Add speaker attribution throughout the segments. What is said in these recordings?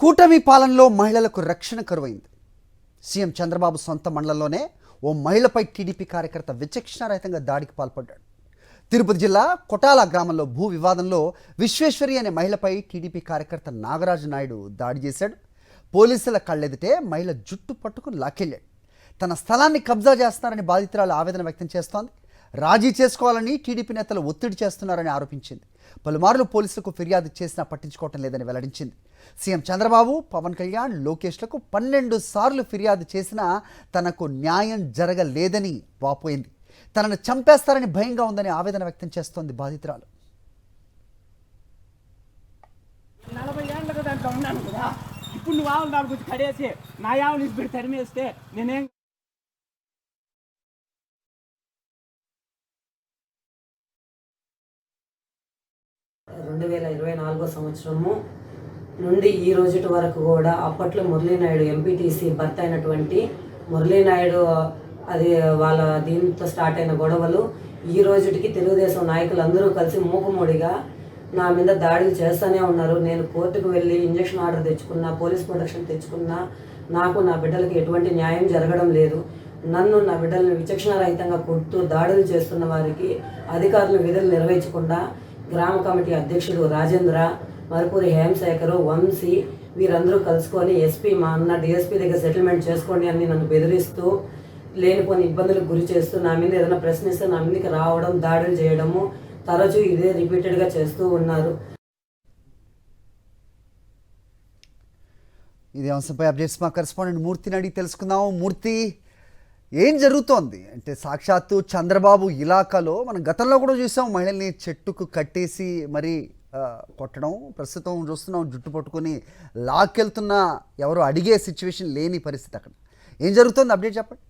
Speaker 1: కూటమి పాలనలో మహిళలకు రక్షణ కరువైంది. సీఎం చంద్రబాబు సొంత మండలంలోనే ఓ మహిళపై టీడీపీ కార్యకర్త విచక్షణారహితంగా దాడికి పాల్పడ్డాడు. తిరుపతి జిల్లా కొటాల గ్రామంలో భూ వివాదంలో విశ్వేశ్వరి అనే మహిళపై టీడీపీ కార్యకర్త నాగరాజు నాయుడు దాడి చేశాడు. పోలీసుల కళ్ళెదిటే మహిళ జుట్టు పట్టుకుని లాక్కెళ్ళాడు. తన స్థలాన్ని కబ్జా చేస్తున్నారని బాధితురాలు ఆవేదన వ్యక్తం చేస్తోంది. రాజీ చేసుకోవాలని టీడీపీ నేతలు ఒత్తిడి చేస్తున్నారని ఆరోపించింది. పలుమార్లు పోలీసులకు ఫిర్యాదు చేసినా పట్టించుకోవటం లేదని వెల్లడించింది. సీఎం చంద్రబాబు, పవన్ కళ్యాణ్, లోకేష్లకు 12 సార్లు ఫిర్యాదు చేసినా తనకు న్యాయం జరగలేదని వాపోయింది. తనను చంపేస్తారని భయంగా ఉందని ఆవేదన వ్యక్తం చేస్తోంది బాధితురాలు.
Speaker 2: 40 ఏళ్ళగా దాంట్లో ఉన్నాను కదా, ఇప్పుడు నువ్వు ఆవులు దాని గురించి కడేసి నా ఆవులు ఇప్పుడు తరిమేస్తే నేనేం
Speaker 3: 2024 సంవత్సరము నుండి ఈ రోజు వరకు కూడా అప్పట్లో మురళీనాయుడు ఎంపీటీసీ భర్త అయినటువంటి మురళీనాయుడు అది వాళ్ళ దీంతో స్టార్ట్ అయిన గొడవలు ఈ రోజుకి తెలుగుదేశం నాయకులు అందరూ కలిసి మూకుమూడిగా నా మీద దాడులు చేస్తూనే ఉన్నారు. నేను కోర్టుకు వెళ్ళి ఇంజక్షన్ ఆర్డర్ తెచ్చుకున్నా, పోలీస్ ప్రొటెక్షన్ తెచ్చుకున్నా, నాకు నా బిడ్డలకి ఎటువంటి న్యాయం జరగడం లేదు. నన్ను నా బిడ్డలను విచక్షణారహితంగా కొడుతూ దాడులు చేస్తున్న వారికి అధికారులు విధులు నిర్వహించకుండా గ్రామ కమిటీ అధ్యక్షుడు రాజేంద్ర, మరుపూరి హేమశేఖరు, వంశీ వీరందరూ కలుసుకొని ఎస్పీ మా అన్న డిఎస్పీ దగ్గర సెటిల్మెంట్ చేసుకోండి అని నన్ను బెదిరిస్తూ లేనిపోని ఇబ్బందులకు గురి చేస్తూ నా మీద ఏదైనా ప్రశ్నిస్తే నా మీదకి రావడం, దాడులు చేయడము తరచూ ఇదే రిపీటెడ్గా చేస్తూ ఉన్నారు.
Speaker 1: ఇదే అంశంపై అప్డేట్స్ మా కరెస్పాండెంట్ మూర్తిని అడిగి తెలుసుకుందాం. మూర్తి, ఏం జరుగుతోంది అంటే సాక్షాత్తు చంద్రబాబు ఇలాకాలో మనం గతంలో కూడా చూసాం, మహిళల్ని చెట్టుకు కట్టేసి మరి కొట్టడం. ప్రస్తుతం చూస్తున్నాం జుట్టు పట్టుకొని లాక్కెళ్తున్న, ఎవరు అడిగే సిచ్యువేషన్ లేని పరిస్థితి. అక్కడ ఏం జరుగుతుంది అప్డేట్ చెప్పండి.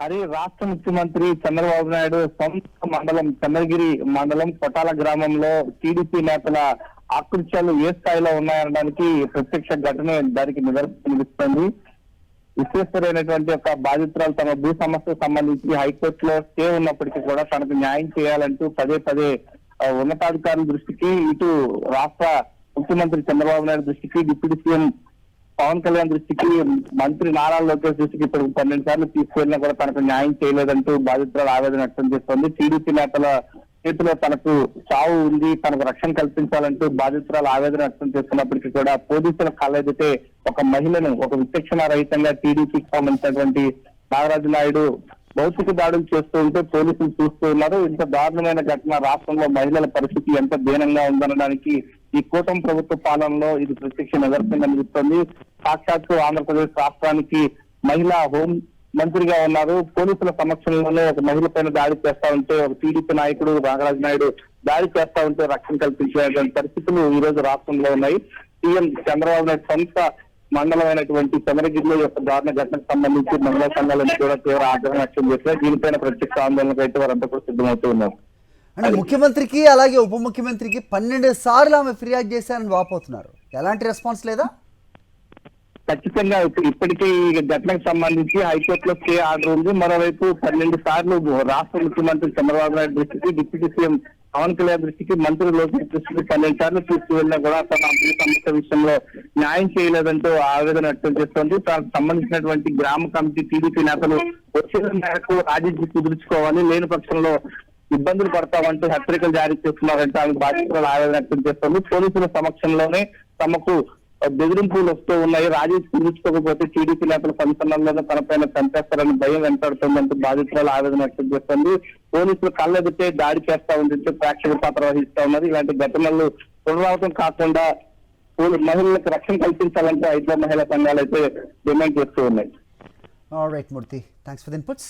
Speaker 4: అది రాష్ట్ర ముఖ్యమంత్రి చంద్రబాబు నాయుడు సొంత మండలం చంద్రగిరి మండలం కొటాల గ్రామంలో టీడీపీ నేతల ఆకృత్యాలు ఏ స్థాయిలో ఉన్నాయనడానికి ప్రత్యక్ష ఘటన దానికి నిలుస్తుంది. విశ్వేశ్వరైనటువంటి ఒక బాధితురాలు తమ భూ సమస్యకు సంబంధించి హైకోర్టులో స్టే ఉన్నప్పటికీ కూడా తనకు న్యాయం చేయాలంటూ పదే ఉన్నతాధికారుల దృష్టికి, ఇటు రాష్ట్ర ముఖ్యమంత్రి చంద్రబాబు నాయుడు దృష్టికి, డిప్యూటీ సీఎం పవన్ కళ్యాణ్ దృష్టికి, మంత్రి నారా లోకేష్ దృష్టికి ఇప్పుడు 12 సార్లు తీసుకెళ్లినా కూడా తనకు న్యాయం చేయలేదంటూ బాధితురాలు ఆవేదన వ్యక్తం చేస్తోంది. టీడీపీ నేతల చేతిలో తనకు చావు ఉంది, తనకు రక్షణ కల్పించాలంటూ బాధితురాలు ఆవేదన వ్యక్తం చేస్తున్నప్పటికీ కూడా పోలీసుల కళ్ళెదితే ఒక మహిళను ఒక విచక్షణ రహితంగా టీడీపీకి సంబంధించినటువంటి నాగరాజు నాయుడు భౌతిక దాడులు చేస్తూ ఉంటే పోలీసులు చూస్తూ ఉన్నారు. ఇంత దారుణమైన ఘటన రాష్ట్రంలో మహిళల పరిస్థితి ఎంత దీనంగా ఉందనడానికి ఈ కూటమి ప్రభుత్వ పాలనలో ఇది ప్రత్యక్ష నిదర్శనం కనిపిస్తోంది. సాక్షాత్తు ఆంధ్రప్రదేశ్ రాష్ట్రానికి మహిళా హోం మంత్రిగా ఉన్నారు. పోలీసుల సమక్షంలోనే ఒక మహిళ పైన దాడి చేస్తా ఉంటే, ఒక టీడీపీ నాయకుడు నాగరాజు నాయుడు దాడి చేస్తా ఉంటే రక్షణ కల్పించేటువంటి పరిస్థితులు ఈ రోజు రాష్ట్రంలో ఉన్నాయి. సీఎం చంద్రబాబు నాయుడు సొంత మండలమైనటువంటి చంద్రగిరిలో యొక్క దారుణ ఘటనకు సంబంధించి మహిళా సంఘాలను కూడా తీవ్ర ఆగ్రహం వ్యక్తం చేశారు. దీనిపైన ప్రత్యక్ష ఆందోళనకు అయితే వారంతా కూడా సిద్ధమవుతూ ఉన్నారు.
Speaker 1: అంటే ముఖ్యమంత్రికి అలాగే ఉప ముఖ్యమంత్రికి 12 సార్లు ఆమె ఫిర్యాదు చేశారని వాపోతున్నారు. ఎలాంటి రెస్పాన్స్ లేదా?
Speaker 4: ఖచ్చితంగా ఇప్పటికీ ఈ ఘటనకు సంబంధించి హైకోర్టులో స్టే ఆర్డర్ ఉంది. మరోవైపు 12 సార్లు రాష్ట్ర ముఖ్యమంత్రి చంద్రబాబు నాయుడు దృష్టికి, డిప్యూటీ సీఎం పవన్ కళ్యాణ్ దృష్టికి, మంత్రి లోకేష్ దృష్టికి 12 సార్లు తీసుకువెళ్ళినా కూడా తన భూ సమస్య విషయంలో న్యాయం చేయలేదంటూ ఆవేదన వ్యక్తం చేస్తోంది. తనకు సంబంధించినటువంటి గ్రామ కమిటీ టీడీపీ నేతలు వచ్చిన మేరకు రాజీ కుదుర్చుకోవాలి, లేని పక్షంలో ఇబ్బందులు పడతామంటూ హెచ్చరికలు జారీ చేస్తున్నారంటే ఆమె బాధితులు ఆవేదన వ్యక్తం చేస్తోంది. పోలీసుల సమక్షంలోనే తమకు బెదిరింపులు వస్తూ ఉన్నాయి, రాజీ కుదుర్చుకోకపోతే టీడీపీ నేతల సంచలనంలోనే తనపైన చంపేస్తారని భయం వెంటాడుతుందంటూ బాధితురాలు ఆవేదన వ్యక్తం చేస్తుంది. పోలీసులు కళ్ళెదితే దాడి చేస్తా ఉంటే ప్రేక్షక పాత్ర వహిస్తా ఉన్నారు. ఇలాంటి ఘటనలు పునరావృతం కాకుండా మహిళలకు రక్షణ కల్పించాలంటే 5 మహిళా సంఘాలు అయితే డిమాండ్ చేస్తూ ఉన్నాయి.
Speaker 1: Alright Murthy, thanks for the inputs.